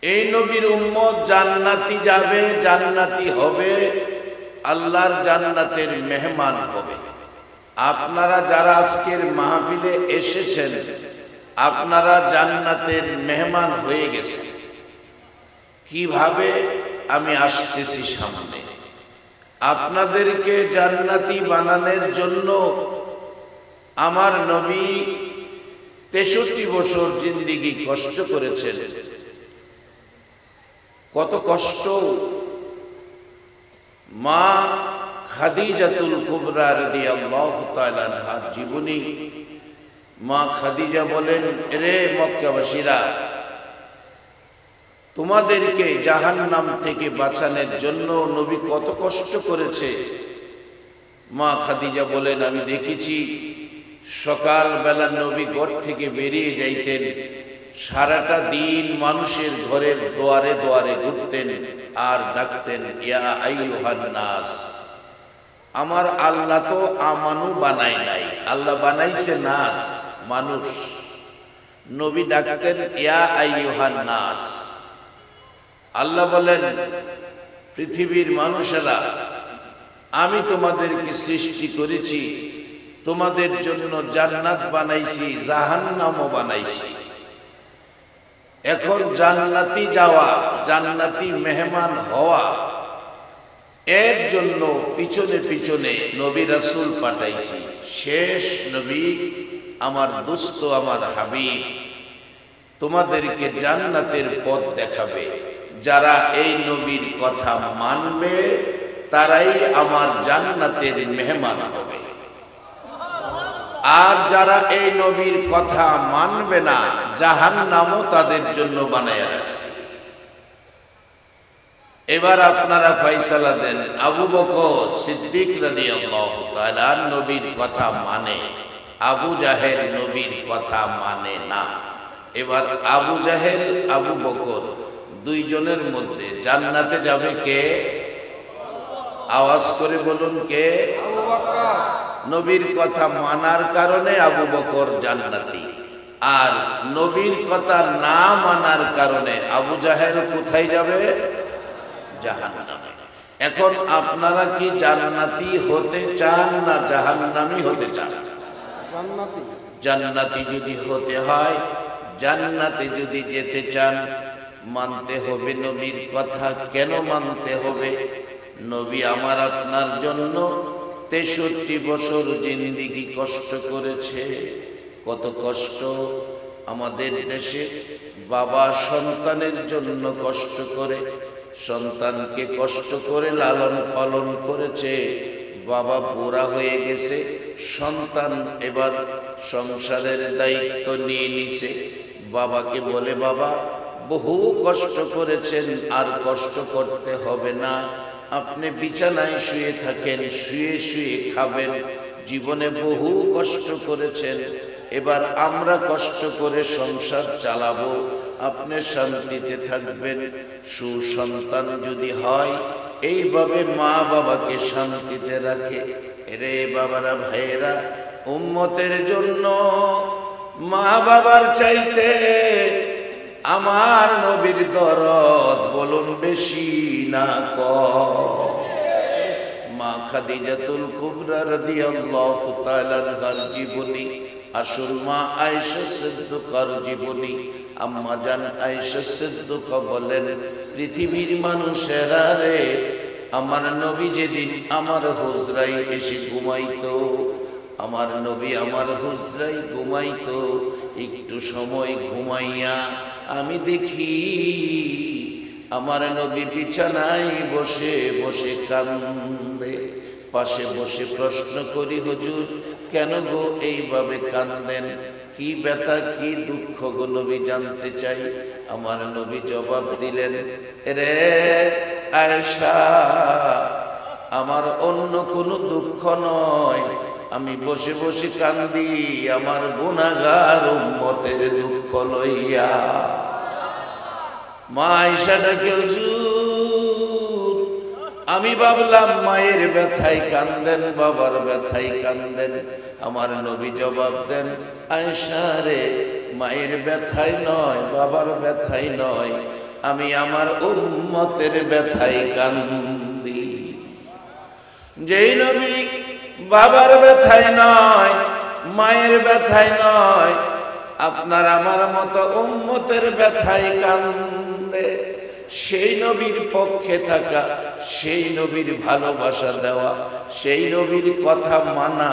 এই নবীর উম্মত জান্নাতি যাবে, জান্নাতি হবে, আল্লাহর জান্নাতের মেহমান হবে। আপনারা যারা আজকের মাহফিলে এসেছেন, আপনারা জান্নাতের মেহমান হয়ে গেছেন। কিভাবে? আমি আসতেছি সামনে। আপনাদেরকে জান্নাতি বানানোর জন্য আমার নবী 63 বছর জিন্দেগি কষ্ট করেছেন। কত কষ্ট! মা খাদিজাতুল কুবরা রাদিয়াল্লাহু তাআলা আনহার জীবনী। মা খাদিজা বলেন, রে মক্কাবাসীরা, তোমাদেরকে জাহান্নাম থেকে বাঁচানোর জন্য নবী কত কষ্ট করেছে। মা খাদিজা বলেন, আমি দেখেছি সকালবেলা নবী ঘর থেকে বেরিয়ে যাইতেন, সারাটা দিন মানুষের ঘরের দুয়ারে দুয়ারে ঘুরতেন আর ডাকতেন, ইয়া আইয়ুহান নাস। আমার আল্লাহ তো আমানু বানায় নাই, আল্লাহ বানাইছে নাস, মানুষ। নবী ডাকতেন ইয়া আইয়ুহান নাস। আল্লাহ বলেন, পৃথিবীর মানুষেরা, আমি তোমাদেরকে সৃষ্টি করেছি, তোমাদের জন্য জান্নাত বানাইছি, জাহান্নামও বানাইছি। এখন জান্নাতি যাওয়া, জান্নাতি মেহমান হওয়া, এর জন্য পিছনে পিছনে নবী রাসূল পাঠাইছি। শেষ নবী আমার দোস্ত, আমার হাবিব তোমাদেরকে জান্নাতের পথ দেখাবে। যারা এই নবীর কথা মানবে তারাই আমার জান্নাতের মেহমান হবে। আর যারা এই নবীর কথা মানবে না, জাহান্নামও তাদের জন্য বানায় রাখছে। এবার আপনারা ফয়সালা দেন। আবু বকর সিদ্দিক রাদিয়াল্লাহু তাআলা নবীর কথা মানে, আবু জাহেল নবীর কথা মানে না। এবার আবু জাহেল, আবু বকর দুইজনের মধ্যে জান্নাতে যাবে কে? আওয়াজ করে বলুন, কে? আবু বকর। নবীর কথা মানার কারণে আবু বকর জান্নাতি, আর নবীর কথা না মানার কারণে আবু জাহেল কোথায় যাবে? জাহান্নামে। এখন আপনারা কি জান্নাতি হতে চান না জাহান্নামী হতে চান? জান্নাতি। জান্নাতি যদি হতে হয়, জান্নাতে যদি যেতে চান, মানতে হবে নবীর কথা। কেন মানতে হবে? নবী আমার আপনার জন্য 63 বছর জিন্দেগি কষ্ট করেছে। কত কষ্ট! আমাদের দেশে বাবা সন্তানের জন্য কষ্ট করে, সন্তানকে কষ্ট করে লালন পালন করেছে। বাবা বুড়া হয়ে গেছে, সন্তান এবার সংসারের দায়িত্ব নিয়ে নিছে। বাবাকে বলে, বাবা বহু কষ্ট করেছেন, আর কষ্ট করতে হবে না, আপনি বিছানায় শুয়ে থাকেন, শুয়ে শুয়ে খাবেন, জীবনে বহু কষ্ট করেছেন, এবার আমরা কষ্ট করে সংসার চালাবো, আপনি শান্তিতে থাকবেন। সুসন্তান যদি হয়, এইভাবে মা বাবাকে শান্তিতে রাখে। রে বাবারা, ভাইয়েরা, উম্মতের জন্য মা বাবার চাইতে আমার নবীর দরদ বলুন বেশি না কম? মা খাদিজাতুল কুবরা রাদিয়াল্লাহু তাআলা আনহার জীবনী, আসল মা আয়েশা সিদ্দিকার জীবনী। আম্মা জান আয়েশা সিদ্দিকা বলেন, পৃথিবীর মানুষেরা রে, আমার নবী যেদিন আমার হুজরায় এসে ঘুমাইতো, আমার নবী আমার হুজরায় ঘুমাইতো, একটু সময় ঘুমাইয়া আমি দেখি আমার নবী বিছানায় বসে বসে কান্দে। পাশে বসে প্রশ্ন করি, হুজুর কেন গো এইভাবে কান্দেন? কি ব্যথা, কি দুঃখ গো নবী জানতে চাই। আমার নবী জবাব দিলেন, রে আয়েশা, আমার অন্য কোনো দুঃখ নয়, আমি বসে বসে কান্দি আমার গুনাহগার উম্মতের দুঃখ লইয়া। মা আয়েশা ডাকে, হুজুর আমি ভাবলাম মায়ের ব্যথায় কান্দেন, বাবার ব্যথায় কান্দেন। আমার নবী জবাব দেন, আয়েশা রে, মায়ের ব্যথায় নয়, বাবার ব্যথায় নয়, আমি আমার উম্মতের ব্যথায় কান্দি। যেই নবী বাবার ব্যথায় নয়, মায়ের ব্যথায় নয়, আপনার আমার মতো উম্মতের ব্যথায় কান্দে, সেই নবীর পক্ষে থাকা, সেই নবীর ভালোবাসা দেওয়া, সেই নবীর কথা মানা,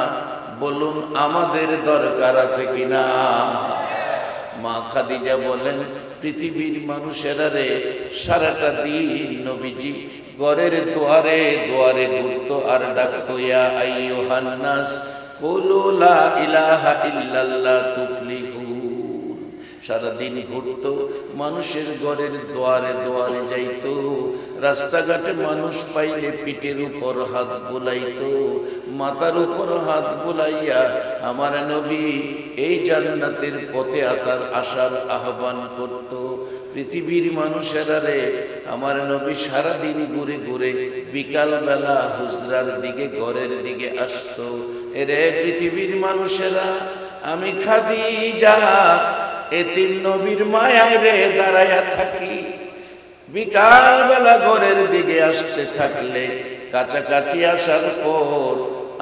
বলুন আমাদের দরকার আছে কিনা? মা খাদিজা বলেন, পৃথিবীর মানুষেরা রে সারাটা দিন নবীজি ঘরের দুয়ারে দুয়ারে ঘুরতো আর ডাকতো, ইয়া আইয়ুহান নাস কুলু লা ইলাহা ইল্লাল্লাহ তুফলিহুন। সারাদিন ঘুরতো, মানুষের ঘরের দুয়ারে দুয়ারে যাইতো, রাস্তাঘাটে মানুষ পাইলে পিঠের উপর হাত বুলাইতো, মাথার উপর হাত বুলাইয়া আমার নবী এই জান্নাতের পথে আসার আহ্বান করত। পৃথিবীর মানুষেরা রে আমার নবী সারাদিন ঘুরে ঘুরে বিকাল বেলা হুজরার দিকে ঘরের দিকে আসতো। এরে পৃথিবীর মানুষেরা, আমি খাদিজা এতিম নবীর মায়ায় রে দাঁড়াইয়া থাকি, বিকাল বেলা ঘরের দিকে আসতে থাকলে কাছাকাছি আসার পর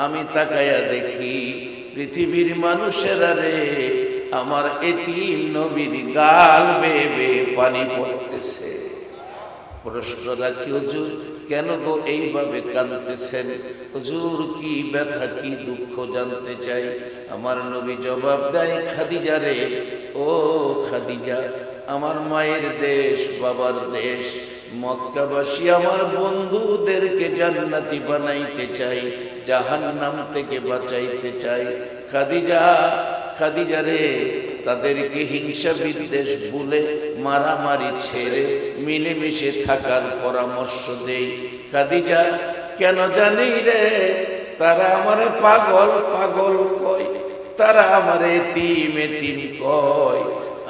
আমি তাকাইয়া দেখি পৃথিবীর মানুষেরা রে আমার এতিম নবীর গাল বেয়ে বেয়ে পানি পড়তেছে। প্রশ্ন রাখি, হুজুর কেন গো এইভাবে কাঁদতেছেন? হুজুর কি ব্যথা কি দুঃখ জানতে চাই। আমার নবী জবাব দেয়, খাদিজা রে, ও খাদিজা, আমার মায়ের দেশ বাবার দেশ মক্কাবাসী আমার বন্ধুদেরকে জান্নাতি বানাইতে চাই, জাহান্নাম থেকে বাঁচাইতে চাই। খাদিজা, খাদিজা রে, তাদেরকে হিংসা বিদ্বেষ ভুলে মারামারি ছেড়ে মিলেমিশে থাকার পরামর্শ দেই। খাদিজা, কেন জানি রে, তারা আমারে পাগল পাগল কয়, তারা আমারে এতিম এতিম কয়।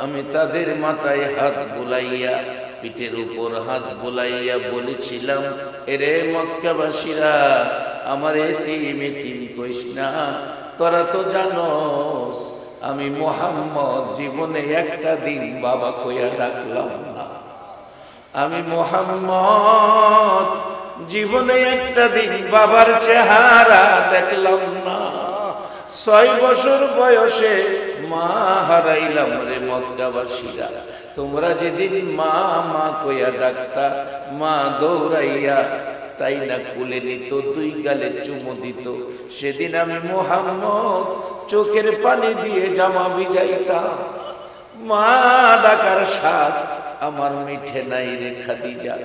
আমি তাদের মাথায় হাত বুলাইয়া, পিঠের উপর হাত বুলাইয়া বলেছিলাম, এরে মক্কাবাসীরা, আমার এতিম এতিম কইস না, তোরা তো জানোস আমি মুহাম্মদ জীবনে একটা দিন বাবা কইয়া ডাকলাম না। আমি মুহাম্মদ জীবনে একটা দিন বাবার চেহারা দেখলাম না। 6 বছর বয়সে মা হারাইলাম রে মক্কাবাসীরা। তোমরা যেদিন মা মা কইয়া ডাকতা, মা দৌড়াইয়া তাই না কুলে নিত, 2 গালে চুমু দিত, সেদিন আমি মুহাম্মদ চোখের পানি দিয়ে জামা ভিজাইতাম। মা ডাকার স্বাদ আমার মিঠে নাই রে খাদিজা।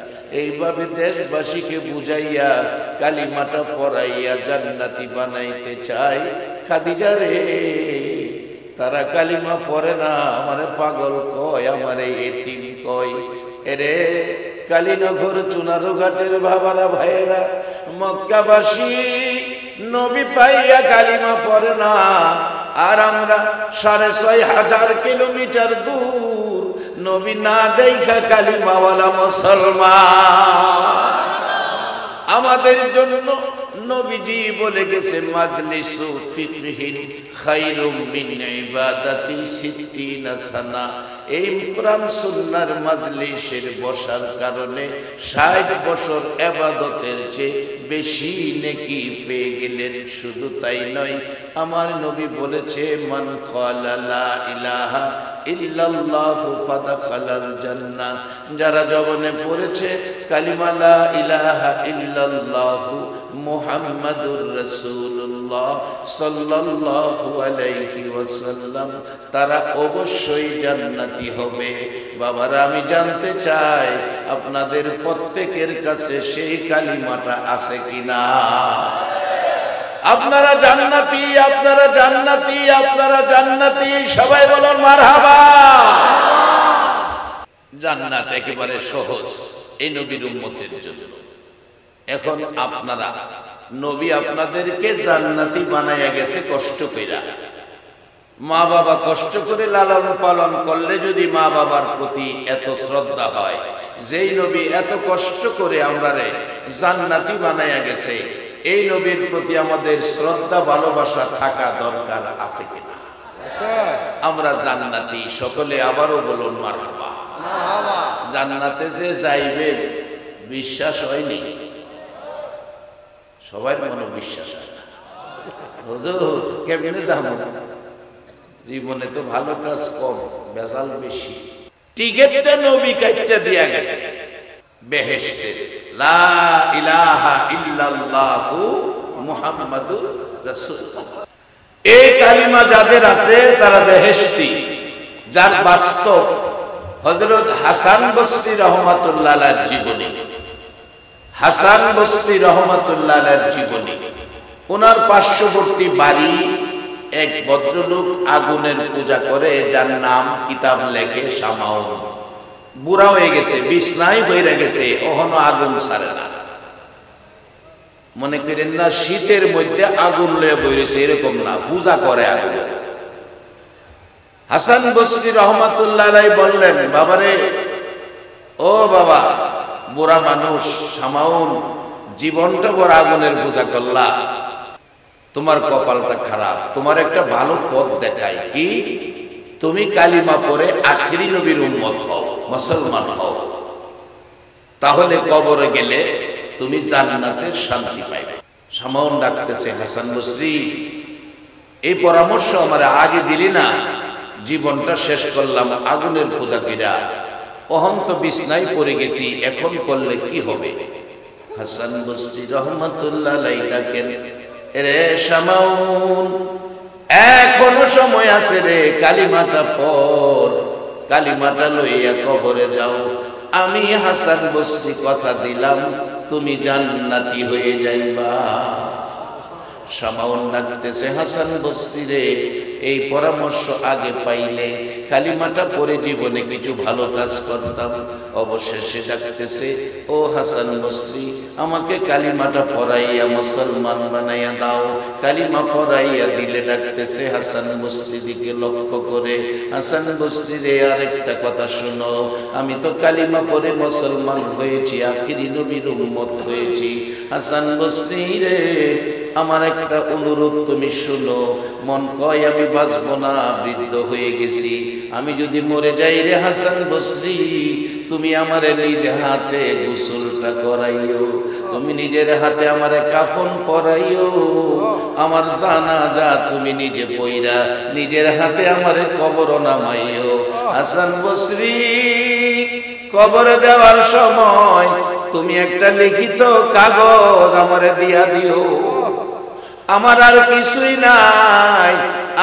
এইভাবে দেশবাসীকে বুঝাইয়া কালিমাটা পড়াইয়া জান্নাতি বানাইতে চাই। খাদিজা রে, তারা কালিমা পড়ে না, আমারে পাগল কয়, আমারে এতিম কয়। এরে কালীনগর চুনারু ঘাটের বাবারা ভাইয়েরা, মক্কাবাসী নবী পাইয়া কালিমা পড়ে না, আর আমরা 6500 কিলোমিটার দূর নবী না দেখা কালিমাওয়ালা মুসলমান। আমাদের জন্য নবীজি বলে গেছে, মাজলিসু ফিকহিন খায়রুম মিন ইবাদাতি 60 সানা। এই কোরআন সুন্নাহর মাজলিসের বসার কারণে 60 বছর ইবাদতের চেয়ে বেশি নেকি পেয়ে গেলেন। শুধু তাই নয়, আমার নবী বলেছে, মান ক্বালা লা ইলাহা ইল্লাল্লাহু ফাদাখালাল জান্নাহ। যারা জবানে পড়েছে কালিমা লা ইলাহা ইল্লাল্লাহু মুহাম্মাদুর রাসূলুল্লাহ সাল্লাল্লাহু আলাইহি ওয়াসাল্লাম, তারা অবশ্যই জান্নাতি হবে। বাবারা, আমি জানতে চাই আপনাদের প্রত্যেকের কাছে সেই কালিমাটা আছে কিনা? আপনারা জান্নাতি, আপনারা জান্নাতি, আপনারা জান্নাতি, সবাই বলুন মারহাবা। জান্নাত একেবারে সহজ এই নবীর উম্মতের জন্য। এখন আপনারা, নবী আপনাদেরকে জান্নাতি বানাইয়া গেছে কষ্ট কইরা। মা বাবা কষ্ট করে লালন পালন করলে যদি মা বাবার প্রতি এত শ্রদ্ধা হয়, যেই নবী এত কষ্ট করে আমরারে জান্নাতি বানাইয়া গেছে, এই নবীর প্রতি আমাদের শ্রদ্ধা ভালোবাসা থাকা দরকার আছে কিনা? আমরা জান্নাতি সকলে, আবারও বলুন মারহাবা। জান্নাতে যে যাইবেন বিশ্বাস হয়নি? সবার মনে বিশ্বাস হয় না। হুজুর কেমনে যাবো? জীবনে তো ভালো কাজ কম, বেজাল বেশি। টিকেটটা নবী কাটটা দিয়া গেছে বেহেশতে, লা ইলাহা ইল্লাল্লাহু মুহাম্মাদুর রাসূলুল্লাহ। এই কালিমা যাদের আছে তারা বেহেশতি। যার বাস্তব হযরত হাসান বসরি রাহমাতুল্লাহ আলাইহির জীবনী, হাসান বসরি রাহমাতুল্লাহ আলাইহির জীবনী। ওনার পার্শ্ববর্তী বাড়ি এক ভদ্রলোক আগুনের পূজা করে, যার নাম কিতাব লেখে শামাউন। বুড়া হয়ে গেছে, বিছনায় বইরা গেছে, ওহনো আগুন ছাড়ে না। মনে করেন না শীতের মধ্যে আগুন লয়ে বইরেছে, এরকম না, পূজা করে আগুন। হাসান বসরি রহমাতুল্লাহ আলাইহি বললেন, বাবারে, ও বাবা, বুড়া মানুষ শামাউন, জীবনটা বড় আগুনের পূজা করলা, তোমার কপালটা খারাপ। তোমার একটা ভালো পথ দেখায়, কি? তুমি কালিমা পড়ে আখিরি নবীর উম্মত হও, মুসলমান হও, তাহলে কবরে গেলে তুমি জান্নাতের শান্তি পাইবে। শামাউন ডাকতেছে, হাসান বসরি, এই পরামর্শ আমার আগে দিলি না, জীবনটা শেষ করলাম আগুনের পূজা কইরা, অহম তো বিছনায় পড়ে গেছি, এখন করলে কি হবে? হাসান বসরি রহমাতুল্লাহ আলাইহি ডাকেন, রে শামাউন, এখনো সময় আছে রে, কালিমাটা পড়, কালিমাটা লইয়া কবরে যাও। আমি হাসান বসরি কথা দিলাম, তুমি জান্নাতি হয়ে যাইবা। শামাউন ডাকতেছে, হাসান বসরি রে, এই পরামর্শ আগে পাইলে কালিমাটা পড়ে জীবনে কিছু ভালো কাজ করতাম। অবশেষে ডাকতেছে, ও হাসান বসরি, আমাকে কালিমাটা পড়াইয়া মুসলমান বানাইয়া দাও। কালিমা পড়াইয়া দিলে ডাকতেছে হাসান বসরি দিকে লক্ষ্য করে, হাসান বসরি রে, আরেকটা কথা শোনো, আমি তো কালিমা পড়ে মুসলমান হয়েছি, আখিরি নবীর উম্মত হয়েছি। হাসান বসরি রে, আমার একটা অনুরোধ তুমি শুনো। মন কয় আমি বাঁচবো না, বৃদ্ধ হয়ে গেছি, আমি যদি মরে যাই রে হাসান বসরি, তুমি আমারে নিজ হাতে গোসলটা করাইও, তুমি নিজের হাতে আমারে কাফন পরাইও, আমার জানাজা তুমি নিজে পইরা নিজের হাতে আমারে কবর নামাইও। হাসান বসরি, কবরে দেওয়ার সময় তুমি একটা লিখিত কাগজ আমারে দিয়া দিও, আমার আর কিছুই নাই,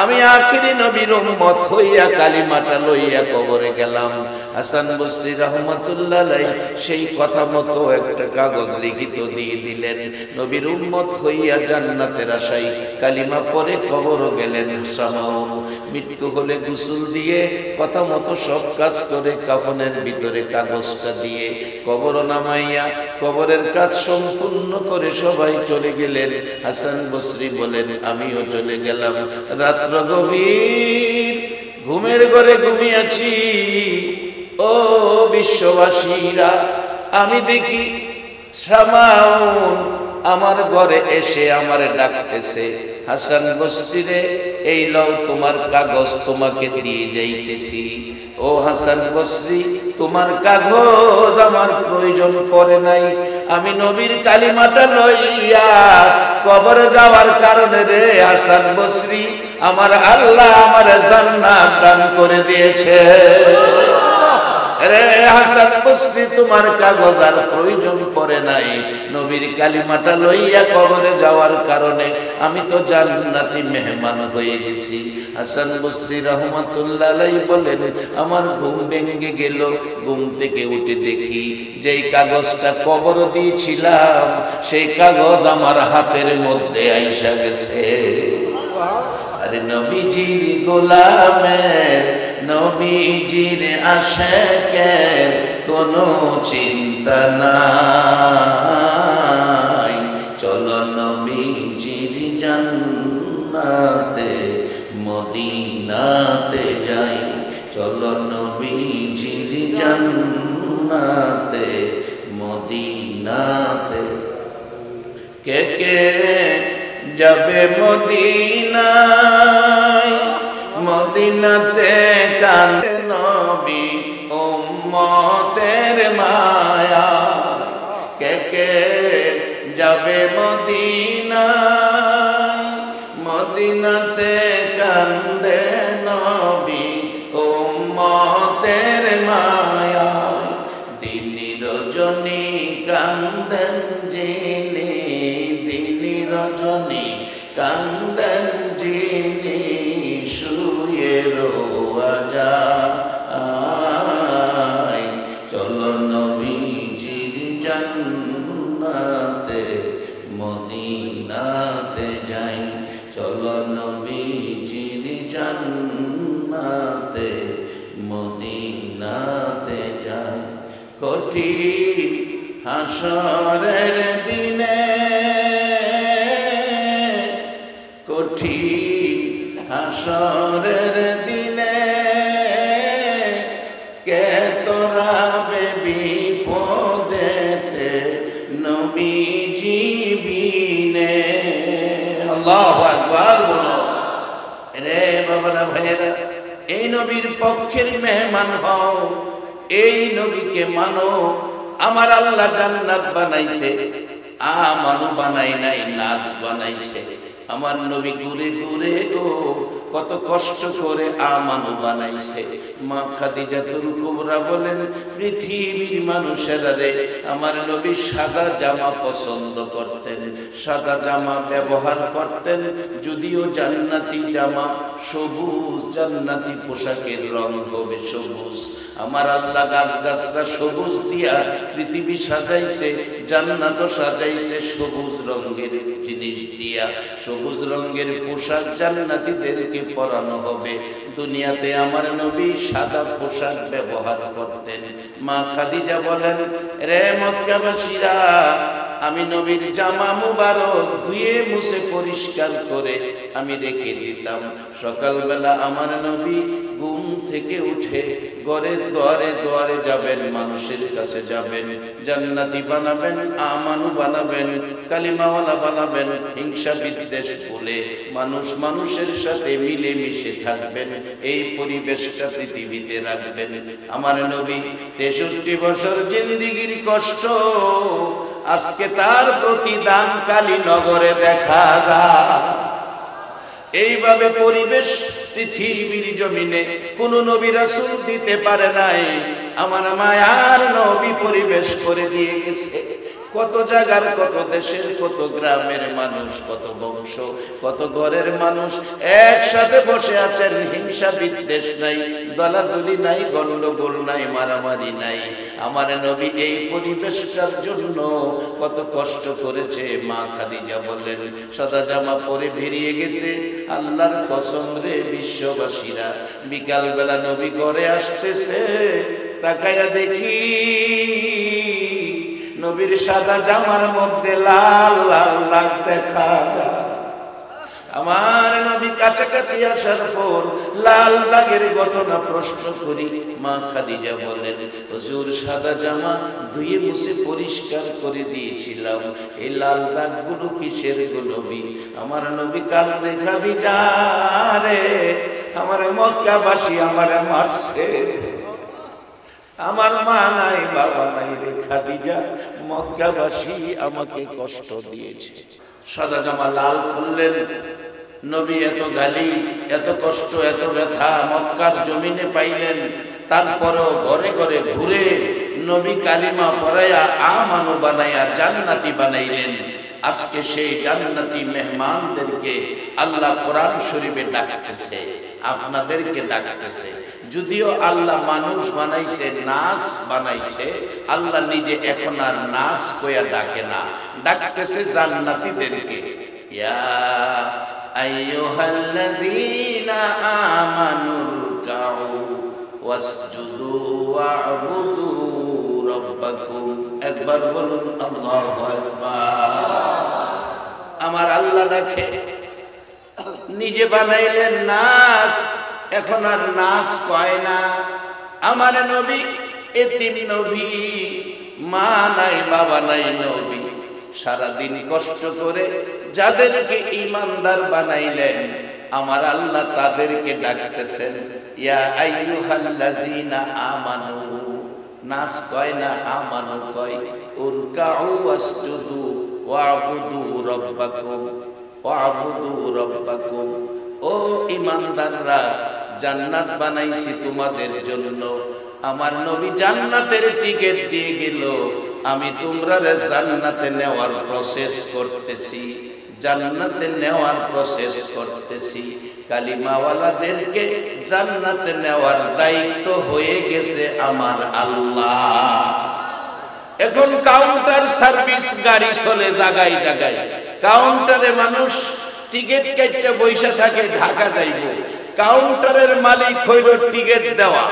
আমি আখিরি নবীর উম্মত হইয়া কালিমাটা লইয়া কবরে গেলাম। হাসান বসরি রাহমাতুল্লাহ আলাইহি সেই কথা মতো একটা কাগজ লিখিত দিয়ে দিলেন। নবীর উম্মত হইয়া জান্নাতের আশায় কালিমা পড়ে কবর গেলেন শামাউন। মৃত্যু হলে গোসল দিয়ে কথা মতো সব কাজ করে কাফনের ভিতরে কাগজটা দিয়ে কবর নামাইয়া কবরের কাজ সম্পূর্ণ করে সবাই চলে গেলেন। হাসান বসরি বলেন, আমিও চলে গেলাম। রাত্র গভীর, ঘুমের ঘরে ঘুমিয়েছি। ও বিশ্ববাসীরা, আমি দেখি শামাউন আমার ঘরে এসে আমারে ডাকতেছে, হাসান বসরি রে, এই লও তোমার কাগজ, তোমাকে দিয়ে যাইতেছি। ও হাসান বসরি, তোমার কাগজ আমার প্রয়োজন পড়ে নাই, আমি নবীর কালিমাটা লইয়া কবরে যাওয়ার কারণে রে হাসান বসরি, আমার আল্লাহ আমার জান্নাত দান করে দিয়েছে। রে হাসান বসরি, তোমার কাগজ আর প্রয়োজন পড়ে নাই, নবীর কালিমাটা লইয়া কবরে যাওয়ার কারণে আমি তো জান্নাতি মেহমান হয়ে গেছি। হাসান বসরি রাহমাতুল্লাহ আলাইহি বলেন, আমার ঘুম ভেঙে গেল। ঘুম থেকে উঠে দেখি যেই কাগজটা কবর দিয়েছিলাম সেই কাগজ আমার হাতের মধ্যে আইসা গেছে। আরে নবীজির গোলামের, নবীজির আশিকের কোনো চিন্তা নাই, চলো নবীজির জান্নাতে মদিনাতে যাই, চলো নবীজির জান্নাতে মদিনাতে। কে কে যাবে মদিনায়, মদিনাতে কাঁদে নবী উম্মতে যাবে মদিনায়, মদিনাতে কান্দে নবী উম্মতের মায়ায়, দিনী রজনী কান্দেন যিনি, দিনী রজনী কান্দেন যিনি, শুয়ে রোয়া যায়। চলো নবীজির জান্নাতে মদিনাতে যাই, চলো নবীজির জান্নাতে মদিনাতে যাই। কঠিন হাসরের দিনে, কঠিন হাসরের দিনে, কে তোরাবে বিপদেতে নবীজি বিনে। আল্লাহু আকবার বলো। রে বাবারা ভাইয়েরা, এই নবীর পক্ষের মেহমান হও, এই নবীকে মানো। আমার আল্লাহ জান্নাত বানাইছে, আমানু বানাই নাই, নাচ বানাইছে। আমার নবী ঘুরে ঘুরে গো কত কষ্ট করে আমানু বানাইছে। মা খাদিজাতুল কুবরা বলেন, পৃথিবীর মানুষেরা রে, আমার নবী সাদা জামা পছন্দ করতেন, সাদা জামা ব্যবহার করতেন। যদিও জান্নাতি জামা সবুজ, জান্নাতি পোশাকের রং হবে সবুজ। আমার আল্লাহ গাছ গাছরা সবুজ দিয়া পৃথিবী সাজাইছে, জান্নাতও সাজাইছে সবুজ রঙের জিনিস দিয়া। সবুজ রঙের পোশাক জান্নাতীদেরকে পরানো হবে। দুনিয়াতে আমার নবী সাদা পোশাক ব্যবহার করতেন। মা খাদিজা বলেন, রে মক্কাবাসীরা, আমি নবীর জামা মুবারক ধুয়ে মুছে পরিষ্কার করে আমি রেখে দিতাম। সকালবেলা আমার নবী ঘুম থেকে উঠে ঘরের দুয়ারে দুয়ারে যাবেন, মানুষের কাছে যাবেন, জান্নাতি বানাবেন, আমানু বানাবেন, কালিমাওয়ালা বানাবেন, হিংসা বিদ্বেষ ভুলে মানুষ মানুষের সাথে মিলে মিশে থাকবেন, এই পরিবেশটা পৃথিবীতে রাখবেন। আমার নবী 63 বছর জিন্দিগির কষ্ট আজকে তার প্রতিদান কালীনগরে দেখা যায়। এইভাবে পরিবেশ পৃথিবীর জমিনে কোন নবী রাসূল দিতে পারে নাই। আমার মায়ার নবী পরিবেশ করে দিয়ে গেছে। কত জায়গার, কত দেশের, কত গ্রামের মানুষ, কত বংশ, কত ঘরের মানুষ একসাথে বসে আছেন। হিংসা বিদ্বেষ নাই, দলাদলি নাই, গন্ডগোল নাই, মারামারি নাই। আমার নবী এই পরিবেশটার জন্য কত কষ্ট করেছে। মা খাদিজা বললেন, সাদা জামা পরে বেরিয়ে গেছে। আল্লাহর কসম রে বিশ্ববাসীরা, বিকাল বেলা নবী ঘরে আসতেছে, তাকায়া দেখি নবীর সাদা জামার মধ্যে লাল লাল দাগ দেখা যায়। আমার নবী কাছাকাছি আসার পর লাল দাগের ঘটনা প্রশ্ন করি। মা খাদিজা বলেন, হুজুর সাদা জামা ধুয়ে মুছে পরিষ্কার করে দিয়েছিলাম, এই লাল দাগগুলো কিসের গো নবী? আমার নবী কাঁদে, খাদিজা রে, আমার মক্কাবাসী আমারে মারছে, আমার মা নাই, বাবা নাই রে খাদিজা, মক্কাবাসী আমাকে কষ্ট দিয়েছে। সাদা জামা লাল করলেন। নবী এত গালি, এত কষ্ট, এত ব্যথা মক্কার জমিনে পাইলেন। তারপরও ঘরে ঘরে ঘুরে নবী কালিমা পড়াইয়া আমানু বানাইয়া জান্নাতি বানাইলেন। আজকে সেই জান্নাতি মেহমানদেরকে আল্লাহ কোরআন শরীফে ডাকতেছে, আপনাদেরকে ডাকতেছে। যদিও আল্লাহ মানুষ বানাইছে, নাচ বানাইছে, আল্লাহ নিজে এখন আর নাচ কইয়া ডাকে না, ডাকতেছে জান্নাতীদেরকে। ইয়া আইয়ুহাল্লাযীনা আমানু রুকউ ওয়াসজুদু ওয়া'বুদু রাব্বাকুম। একবার বলুন আল্লাহু আকবার। আমার আল্লাহ ডাকে, নিজে বানাইলেন নাচ, এখন আর নাচ কয় না। আমার নবী এতিম নবী, মা নাই, বাবা নাই নবী, সারাদিন কষ্ট করে যাদেরকে ঈমানদার বানাইলেন আমার আল্লাহ তাদেরকে ডাকতেছেন, ইয়া আইয়ুহাল্লাযীনা আমানু। নাচ কয় না, আমানু কয়। উরকাউ ওয়াসজুদু, ওয়াবুদু রাব্বাকুম ওয়াবুদু রাব্বাকুম। ও ঈমানদাররা, জান্নাত বানাইছি তোমাদের জন্য। আমার নবী জান্নাতের টিকিট দিয়ে গেল, আমি তোমরা জান্নাতে নেওয়ার প্রসেস করতেছি, জান্নাতে নেওয়ার প্রসেস করতেছি। কালিমাওয়ালাদেরকে জান্নাতে নেওয়ার দায়িত্ব হয়ে গেছে আমার আল্লাহ। এখন কাউন্টার সার্ভিস গাড়ি চলে জায়গায় জায়গায়, কাউন্টারে মানুষ টিকিট কেটে বৈশা থাকে ঢাকা যাইব, কাউন্টারের মালিক হইল টিকিট দেওয়া,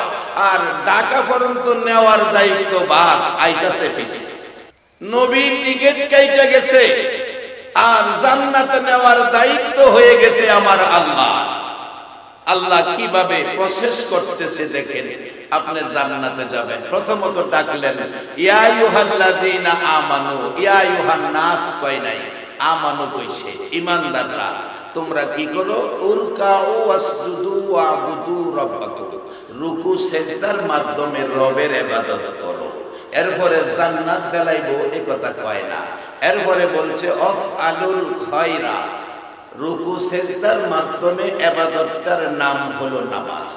আর ঢাকা পর্যন্ত নেওয়ার দায়িত্ব বাস আইতাছে পিছে। নবী টিকিট কেটে গেছে, আর জান্নাতে নেওয়ার দায়িত্ব হয়ে গেছে আমার আল্লাহ। আল্লাহ কিভাবে প্রসেস করতেছে দেখেন। আপনি জান্নাতে যাবেন, প্রথমত ডাকলেন ইয়া আইয়ুহাল্লাযীনা আমানু, ইয়া আইয়ুহান নাস কয় নাই, আমানু কইছে। ঈমানদাররা তোমরা কি করো? উরকাউ ওয়াসজুদু ওয়াবুদু রাব্বাকুম, রুকু সিজদার মাধ্যমে রবের ইবাদত করো। এরপরে জান্নাত দেলাইবো এ কথা কয় না, এরপরে বলছে আফআলুল খায়রা, রুকু সিজদার মাধ্যমে ইবাদতটার নাম হলো নামাজ।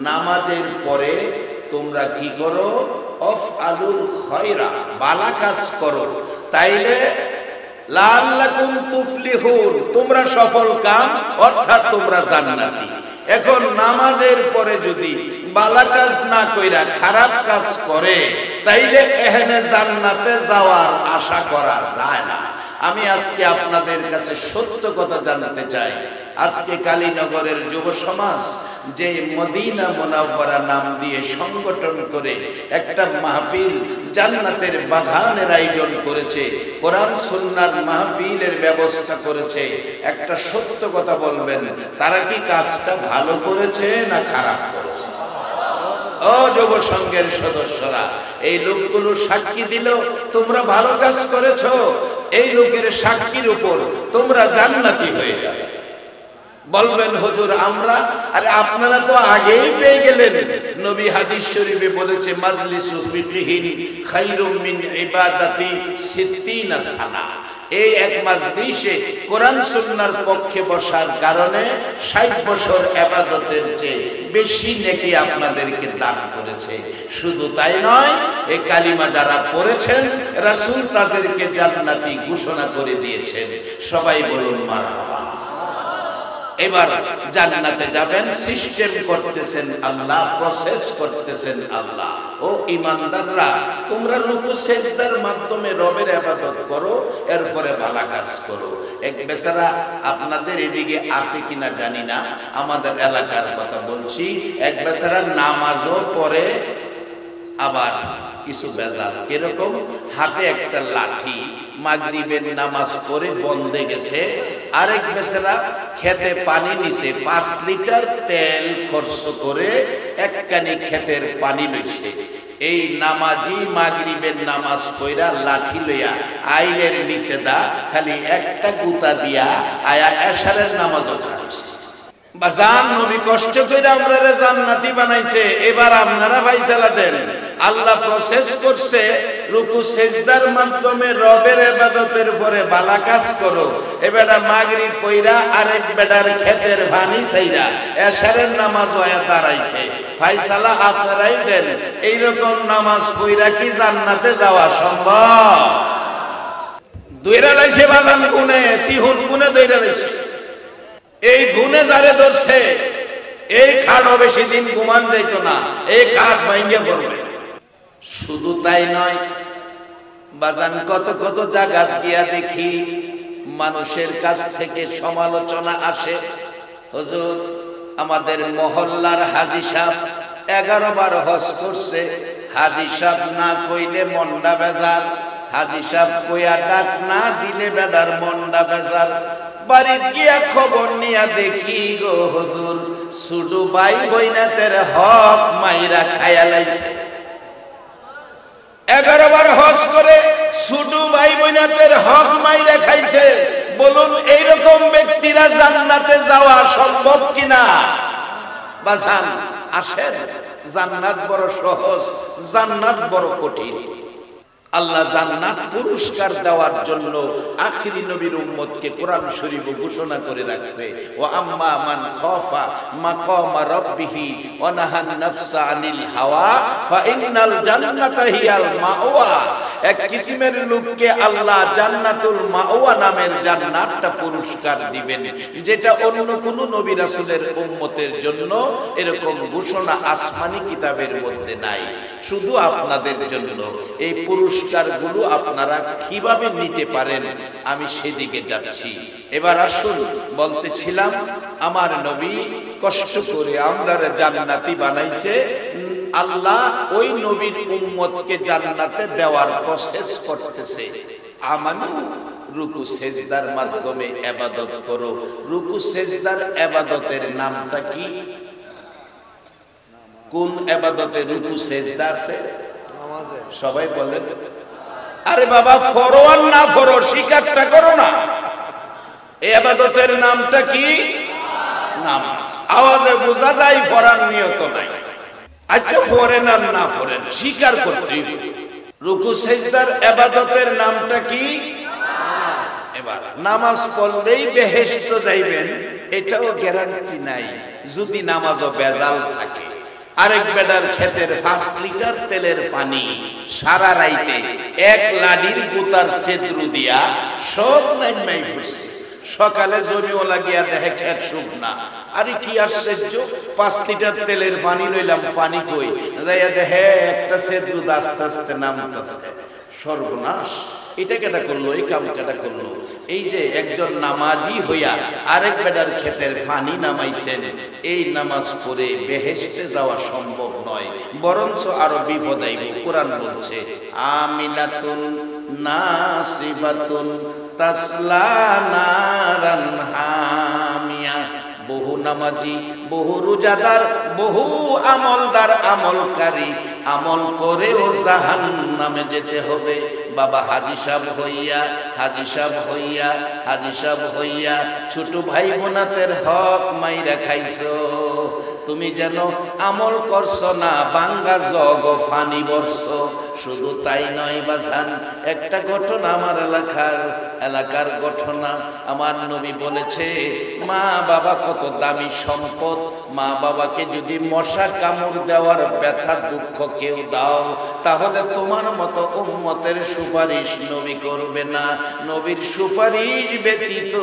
নামাজের পরে তোমরা কি করো? আফআলুল খায়রা, ভালো কাজ করো, তাইলে লাআল্লাকুম তুফলিহুন, তোমরা সফল কাম, অর্থাৎ তোমরা জান্নাতি। এখন নামাজের পরে যদি ভালো কাজ না কইরা খারাপ কাজ করে, তাইলে এখানে জান্নাতে যাওয়ার আশা করা যায় না। আমি আজকে আপনাদের কাছে সত্য কথা জানাতে চাই। আজকে কালীনগরের যুব সমাজ যে মদিনা মুনাওয়ারা নাম দিয়ে সংগঠন করে একটা মাহফিল, জান্নাতের বাগানের আয়োজন করেছে, কোরআন সুন্নাহর মাহফিলের ব্যবস্থা করেছে, একটা সত্য কথা বলবেন, তারা কি কাজটা ভালো করেছে না খারাপ করেছে? ও যুব সংঘের সদস্যরা, এই লোকগুলো সাক্ষী দিল তোমরা ভালো কাজ করেছো, এই লোকের সাক্ষীর উপর তোমরা জান্নাতি হয়ে যাবে। বলবেন হুজুর আমরা, আরে আপনারা তো আগেই পেয়ে গেলেন। নবী হাদিস শরীফে বলেছে মাজলিসু ফিকহিন খায়রুম মিন ইবাদাতি 60 সানা। এই এক মাজলিসে কোরআন সুন্নাহর পক্ষে বসার কারণে 60 বছর ইবাদতের চেয়ে বেশি নেকি আপনাদেরকে দান করেছে। শুধু তাই নয়, এই কালিমা যারা পড়েছেন রাসূল তাদেরকে জান্নাতি ঘোষণা করে দিয়েছেন। সবাই বলুন মারহাবা। এবার জান্নাতে যাবেন, সিস্টেম করতেছেন আল্লাহ, প্রসেস করতেছেন আল্লাহ। ও ঈমানদাররা, তোমরা রুকু সিজদার মাধ্যমে রবের ইবাদত করো, এরপরে ভালো কাজ করো। এক বেচারা আপনাদের এদিকে আছে কিনা জানি না, আমাদের এলাকার কথা বলছি, এক বেচারা নামাজও পড়ে, আবার কিছু বেজাল। এরকম হাতে একটা লাঠি, মাগরিবের নামাজ পড়ে বন্ধে গেছে, আরেক বেচারা খেতে পানি নিছে, 5 লিটার তেল খরচ করে একখানি খেতের পানি লইছে। এই নামাজি মাগরিবের নামাজ পড়া লাঠি লইয়া আইলের নিচে দা খালি একটা গুতা দিয়া আয়া এশারের নামাজও খাইছে। বাজান নবী কষ্ট করে আপনারা জান্নাতি বানাইছে, এবার আপনারা ফায়সালা দেন। আল্লাহ প্রসেস করছে রুকু সিজদার মাধ্যমে রবের ইবাদতের পরে ভালো কাজ করো। এবেটা মাগরিব পয়রা আরেক বেটার খেতের ভানি চাইরা এশারের নামাজ হয়ে দাঁড়াইছে। ফায়সালা আপনারাই দেন, এইরকম নামাজ পয়রা কি জান্নাতে যাওয়া সম্ভব? দুইরা লাইছে বাজান গুনে, সিহুর গুনে দুইরা লাইছে। এই গুনে যারে ধরছে এই খাটও বেশি দিন ঘুমান যাইতো না, এই খাট ভাঙ্গে পড়বে। শুধু তাই নয় বাজান, কত কত জায়গা গিয়া দেখি মানুষের কাছ থেকে সমালোচনা আসে। হুজুর আমাদের মহল্লার হাজী সাহেব 11 বার হজ করছে, হাজী সাহেব না কইলে মন্ডা বেজার, হাজী সাহেব কইয়া ডাক না দিলে বেডার মন্ডা বেজার। বাড়িতে গিয়া খবর নিয়া দেখি গো হুজুর, শুধু ভাই বইনাতের হক মাইরা খায়া লাইছে। 11 বার হজ করে ছোট ভাই বোনাদের হক মাইরা খাইছে। বলুন এইরকম ব্যক্তিরা জান্নাতে যাওয়া সম্ভব কিনা? বাজান আসেন, জান্নাত বড় সহজ, জান্নাত বড় কঠিন। আল্লাহ জান্নাত পুরস্কার দেওয়ার জন্য আখিরি নবীর উম্মতকে কোরআন শরীফ ঘোষণা করে রাখছে, ওয়া আম্মা মান খাফা মাকামা রাব্বিহি ওয়া নাহান নাফসা আনিল হাওয়া ফা ইন্নাল জান্নাতা হিয়াল মাওয়া। এক কিসিমের লোককে আল্লাহ জান্নাতুল মাওয়া নামের জান্নাতটা পুরস্কার দিবেন, যেটা অন্য কোন নবী রাসূলের উম্মতের জন্য এরকম ঘোষণা আসমানি কিতাবের মধ্যে নাই, শুধু আপনাদের জন্য। এই পুরস্কারগুলো আপনারা কিভাবে নিতে পারেন আমি সেদিকে যাচ্ছি। এবার আসুন, বলতেছিলাম আমার নবী কষ্ট করে আমরারে জান্নাতি বানাইছে, আল্লাহ ওই নবীর উম্মতকে জান্নাতে দেওয়ার প্রসেস করতেছে। আমানু রুকু সেজদার মাধ্যমে ইবাদত করো। রুকু সেজদার ইবাদতের নামটা কি? কোন ইবাদতে রুকু সেজদা আছে? সবাই বলেন। আরে বাবা, ফরওয়ান না ফরো, স্বীকারটা করো না। এই ইবাদতের নামটা কি? নামাজ। আওয়াজে বোঝা যায় ফরার নিয়ত নাই। আচ্ছা, ফরেন আর না ফরেন স্বীকার করতেই হবে। রুকু সেজদার ইবাদতের নামটা কি? এবার নামাজ পড়লেই বেহেশত যাইবেন এটাও গ্যারান্টি নাই, যদি নামাজও বেজাল থাকে। আরেক বেটার ক্ষেতের 5 লিটার তেলের পানি সারা রাইতে এক লাডির গুতার সেদ্রু দিয়া সব নাইমাই ফুটছে, সকালে জমিও লাগিয়া দেখে ক্ষেত শুকনা। আরে কি আশ্চর্য, 5 লিটার তেলের পানি লইলাম, পানি কই যাইয়া দেখে একটা সেদ্রু আস্তে আস্তে নামতেছে। সর্বনাশ, এটা কেটা করলো, এই কাম কেটা করলো? এই যে একজন নামাজি হইয়া আরেক বেটার ক্ষেতের পানি নামাইছেন, এই নামাজ পড়ে বেহেশতে যাওয়া সম্ভব নয়, বরঞ্চ আরো বিপদ আইব। কোরআন বলছে আমিলাতুন নাসিবাতুন তাসলা নারান হামিয়া। বহু নামাজি, বহু রোজাদার, বহু আমলদার, আমলকারী আমল করেও জাহান্নামে যেতে হবে। বাবা হাজী সাহেব হইয়া, হাজী সাহেব হইয়া, হাজী সাহেব হইয়া ছোট ভাই বোনাতের হক মাইরা খাইছো। তুমি যেন আমল করছো না, বাঙ্গা জগ ফানি বরছো। শুধু তাই নয় বাজান, একটা ঘটনা আমার এলাকার ঘটনা। আমার নবী বলেছে, মা বাবা কত দামি সম্পদ। মা বাবাকে যদি মশা কামড় দেওয়ার ব্যথা দুঃখ কেউ দাও, তাহলে তোমার মতো উম্মতের সুপারিশ নবী করবে না। নবীর সুপারিশ ব্যতীত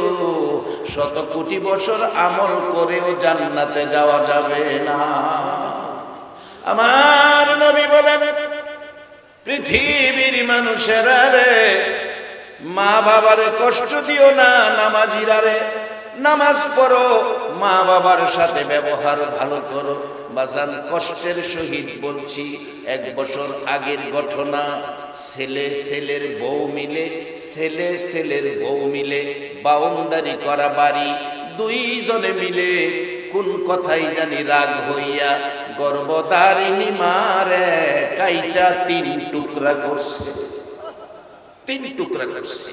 100 কোটি বছর আমল করেও জান্নাতে যাওয়া যাবে না। আমার নবী বলেন, পৃথিবীর মানুষেরা রে, মা বাবারে কষ্ট দিও না। নামাজিরা রে, নামাজ পড়ো, মা বাবার সাথে ব্যবহার ভালো করো। বাজান কষ্টের সহিত বলছি, 1 বছর আগের ঘটনা। ছেলের বউ মিলে বাউন্ডারি করা বাড়ি, 2 জনে মিলে কোন কথাই জানি রাগ হইয়া গর্ভধারিণী মারে কাইটা 3 টুকরা করছে। 3 টুকরা করছে।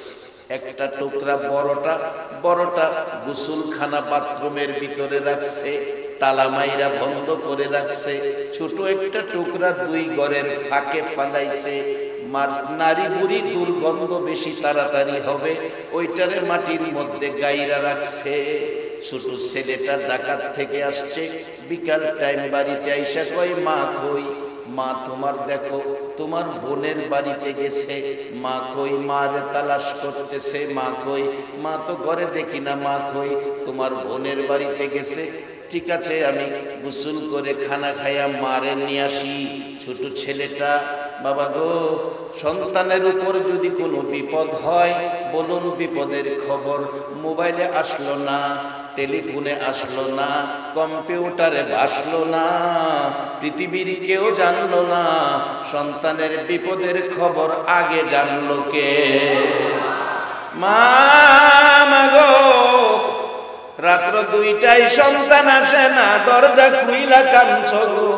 একটা টুকরা বড়টা গোসলখানা বাথরুমের ভিতরে রাখছে, তালা মাইরা বন্ধ করে রাখছে। ছোট একটা টুকরা 2 ঘরের ফাঁকে ফালাইছে। নারী বুড়ি দুর্গন্ধ বেশি তাড়াতাড়ি হবে, ওইটারে মাটির মধ্যে গাইরা রাখছে। ছোট ছেলেটা ডাকাত থেকে আসছে, বিকাল টাইম বাড়িতে আইসা কই, মা কই? মা তোমার দেখো তোমার বোনের বাড়িতে গেছে। মা কই? মারে তালাশ করতেছে। মা কই? মা তো ঘরে দেখি না। মা কই? তোমার বোনের বাড়িতে গেছে। ঠিক আছে, আমি গোসল করে খানা খাইয়া মারে নিয়ে আসি। ছোট ছেলেটা, বাবা গো, সন্তানের উপর যদি কোনো বিপদ হয় বলুন, বিপদের খবর মোবাইলে আসলো না, টেলিফোনে আসলো না, কম্পিউটারে আসলো না, পৃথিবীর কেউ জানলো না। সন্তানের বিপদের খবর আগে জানলো কে? মা গো, রাত্র 2টায় সন্তান আসে না, দরজা খুইলা কাঁদছো গো।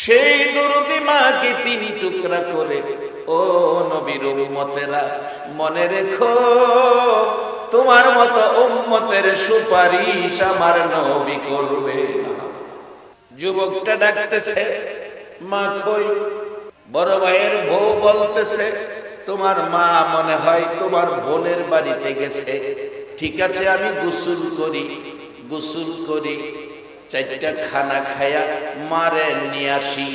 সেই দুরুদি মাকে 3 টুকরা করে, ও নবীর উম্মতেরা মনে রেখো, তোমার মতো উম্মতের সুপারিশ আমার নবী করবে না। যুবকটা ডাকতেছে, মা কই? বড় ভাইয়ের বউ বলতেছে, তোমার মা মনে হয় তোমার বোনের বাড়িতে গেছে। ঠিক আছে, আমি গোসল করি, 4টা খানা খায়া মারে নিয়ে আসি।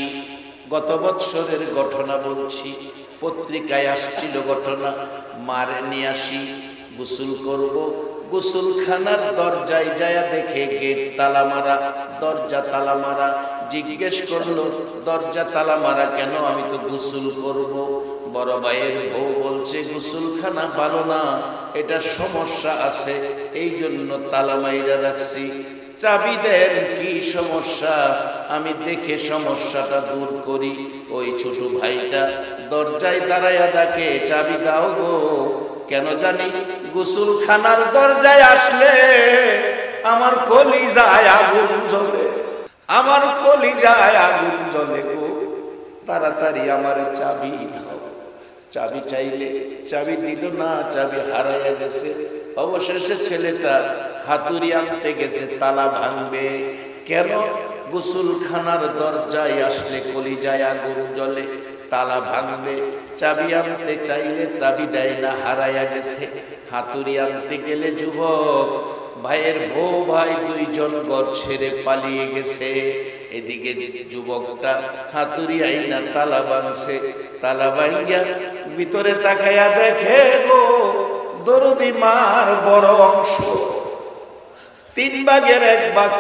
গত বৎসরের ঘটনা বলছি, পত্রিকায় আসছিল ঘটনা। মারে নিয়ে আসি, গোসল করব। গোসলখানার দরজায় যায় দেখে গেট তালা মারা, দরজা তালা মারা। জিজ্ঞেস করলো, দরজা তালা মারা কেন? আমি তো গোসল করব। বড় ভাইয়ের বউ বলছে, গোসলখানা ভালো না, এটা সমস্যা আছে, এই জন্য তালা মাইরা রাখছি। চাবি দেন, কি সমস্যা আমি দেখে সমস্যাটা দূর করি। ওই ছোট ভাইটা দরজায় দাঁড়ায়া ডাকে, চাবি দাও গো। কেন জানি গোসলখানার দরজায় আসলে আমার কলিজায় আগুন জ্বলে, আমার কলিজায় আগুন জ্বলে গো। তাড়াতাড়ি আমার চাবি দাও। চাবি চাইলে চাবি দিল না, চাবি হারাইয়া গেছে। অবশেষে ছেলেটা হাতুড়ি আনতে গেছে, তালা ভাঙবে। কেন? গোসলখানার দরজায় আসলে কলিজায় আগুন জ্বলে, তালা ভাঙবে। চাবি আনতে চাইলে চাবি দেয় না, হারাইয়া গেছে। হাতুড়ি আনতে গেলে যুবক ভাইয়ের বউ ভাই দুইজন ঘর ছেড়ে পালিয়ে গেছে। এদিকে যুবকটা হাতুড়ি আইনা তালা ভাঙছে। তালা ভাঙিয়া ভিতরে তাকাইয়া দেখে গো, দরদি মার বড় অংশ, 3 ভাগের 1 ভাগ